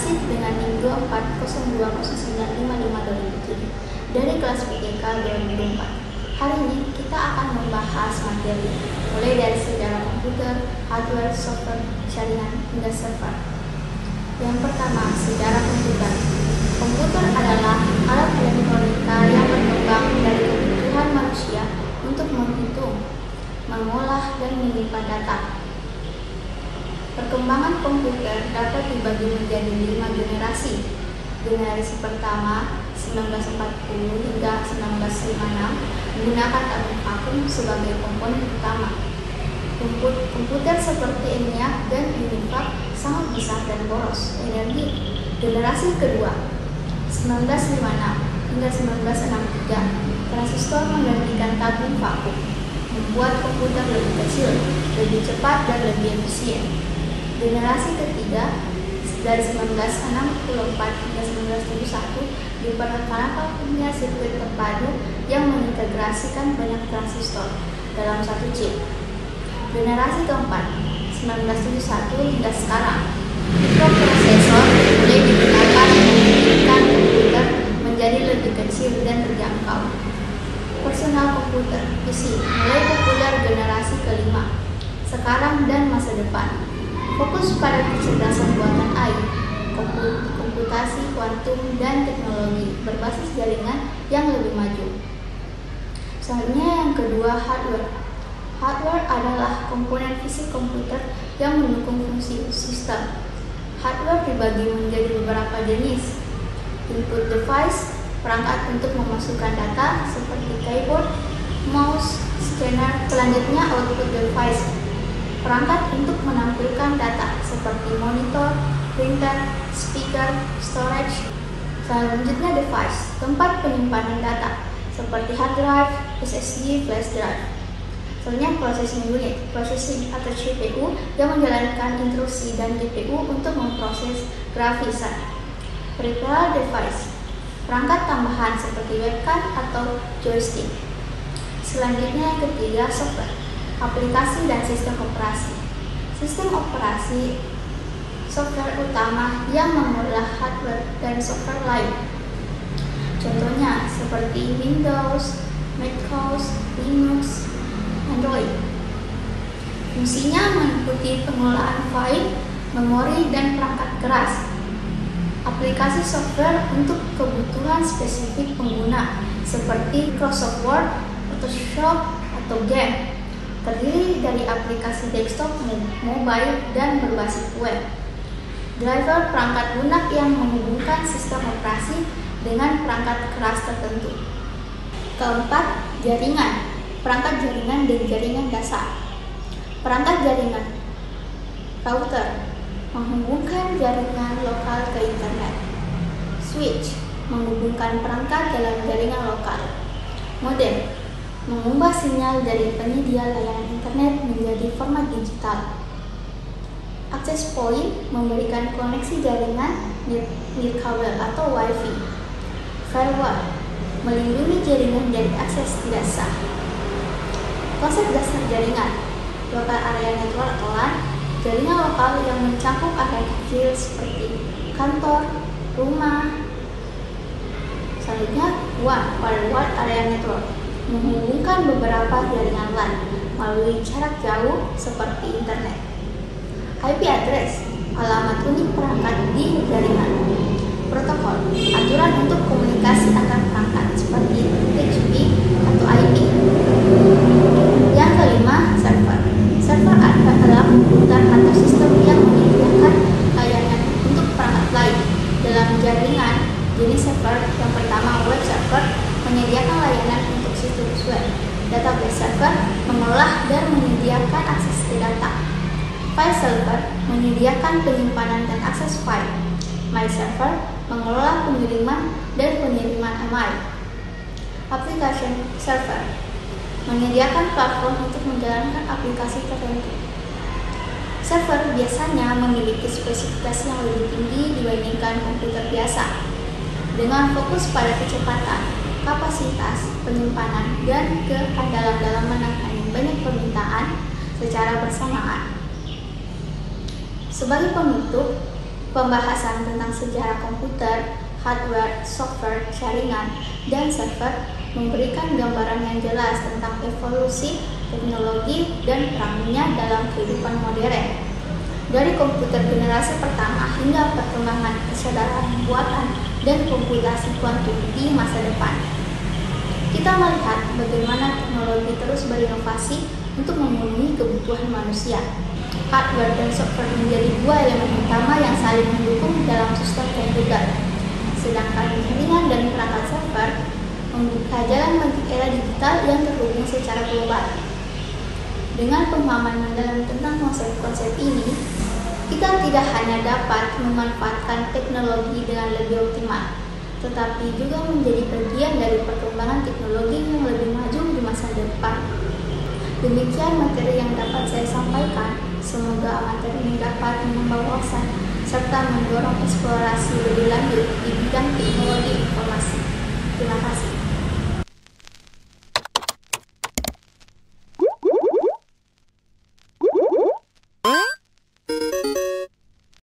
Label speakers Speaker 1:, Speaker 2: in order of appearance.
Speaker 1: Basit dengan NIM 240209552007 dari kelas PTK 2004. Hari ini kita akan membahas materi mulai dari sejarah komputer, hardware, software, jaringan, hingga server. Yang pertama, sejarah komputer. Komputer adalah alat elektronika yang berkembang dari kebutuhan manusia untuk menghitung, mengolah, dan menyimpan data. Perkembangan komputer dapat dibagi menjadi 5 generasi. Generasi pertama 1940 hingga 1956 menggunakan tabung vakum sebagai komponen utama. Komputer seperti ENIAC dan UNIVAC sangat besar dan boros energi. Generasi kedua 1956 hingga 1963 transistor menggantikan tabung vakum, membuat komputer lebih kecil, lebih cepat, dan lebih efisien. Generasi ketiga dari 1964 hingga 1971 diperkenalkannya sirkuit terpadu yang mengintegrasikan banyak transistor dalam satu chip. Generasi keempat 1971 hingga sekarang, mikroprosesor mulai digunakan memungkinkan komputer menjadi lebih kecil dan terjangkau. Personal komputer (PC) mulai populer generasi kelima sekarang dan masa depan. Fokus pada kecerdasan buatan AI, komputasi kuantum, dan teknologi berbasis jaringan yang lebih maju. Selanjutnya yang kedua, hardware. Hardware adalah komponen fisik komputer yang mendukung fungsi sistem. Hardware dibagi menjadi beberapa jenis. Input device, perangkat untuk memasukkan data seperti keyboard, mouse, scanner. Selanjutnya output device, perangkat untuk menampilkan data seperti monitor, printer, speaker, storage. Selanjutnya device, tempat penyimpanan data seperti hard drive, SSD, flash drive. Selanjutnya processing unit, processing atau CPU yang menjalankan instruksi, dan GPU untuk memproses grafis. Peripheral device, perangkat tambahan seperti webcam atau joystick. Selanjutnya yang ketiga, software, aplikasi dan sistem operasi. Sistem operasi, software utama yang mengolah hardware dan software lain. Contohnya seperti Windows, macOS, Linux, Android. Fungsinya meliputi pengelolaan file, memori, dan perangkat keras. Aplikasi software untuk kebutuhan spesifik pengguna seperti Microsoft Word, Photoshop, atau game. Terdiri dari aplikasi desktop, mobile, dan berbasis web. Driver, perangkat lunak yang menghubungkan sistem operasi dengan perangkat keras tertentu. Keempat, jaringan, perangkat jaringan dan jaringan dasar. Perangkat jaringan, router, menghubungkan jaringan lokal ke internet. Switch, menghubungkan perangkat dalam jaringan lokal. Modem, mengubah sinyal dari penyedia layanan internet menjadi format digital. Access point, memberikan koneksi jaringan nirkabel atau Wi-Fi. Firewall, melindungi jaringan dari akses tidak sah. Konsep dasar jaringan, local area network atau LAN, jaringan lokal yang mencakup area kecil seperti kantor, rumah. Selanjutnya, WAN, Wide Area Network, menghubungkan beberapa jaringan LAN melalui jarak jauh seperti internet. IP address, alamat unik perangkat di jaringan. Protokol, aturan untuk komunikasi antar perangkat seperti TCP atau IP. Yang kelima, server. Server adalah komputer atau sistem yang menyediakan layanan untuk perangkat lain dalam jaringan. Jenis server yang pertama, web server, menyediakan layanan untuk situs web. Database server, mengolah dan menyediakan akses ke data. File server, menyediakan penyimpanan dan akses file. Mail server, mengelola pengiriman dan penerimaan email. Application server, menyediakan platform untuk menjalankan aplikasi tertentu. Server biasanya memiliki spesifikasi yang lebih tinggi dibandingkan komputer biasa, dengan fokus pada kecepatan, kapasitas, penyimpanan, dan keandalan dalam menangani banyak permintaan secara bersamaan. Sebagai penutup, pembahasan tentang sejarah komputer, hardware, software, jaringan, dan server memberikan gambaran yang jelas tentang evolusi teknologi dan perannya dalam kehidupan modern. Dari komputer generasi pertama hingga perkembangan kesadaran buatan dan komputasi kuantum di masa depan. Kita melihat bagaimana teknologi terus berinovasi untuk memenuhi kebutuhan manusia. Hardware dan software menjadi dua elemen utama yang saling mendukung dalam sistem komputer. Sedangkan jaringan dan perangkat server membuka jalan bagi era digital yang terhubung secara global. Dengan pemahaman mendalam tentang konsep-konsep ini, kita tidak hanya dapat memanfaatkan teknologi dengan lebih optimal, tetapi juga menjadi bagian dari perkembangan teknologi yang lebih maju di masa depan. Demikian materi yang dapat saya sampaikan. Semoga materi ini dapat menambah wawasan serta mendorong eksplorasi lebih lanjut di bidang teknologi informasi. Terima kasih.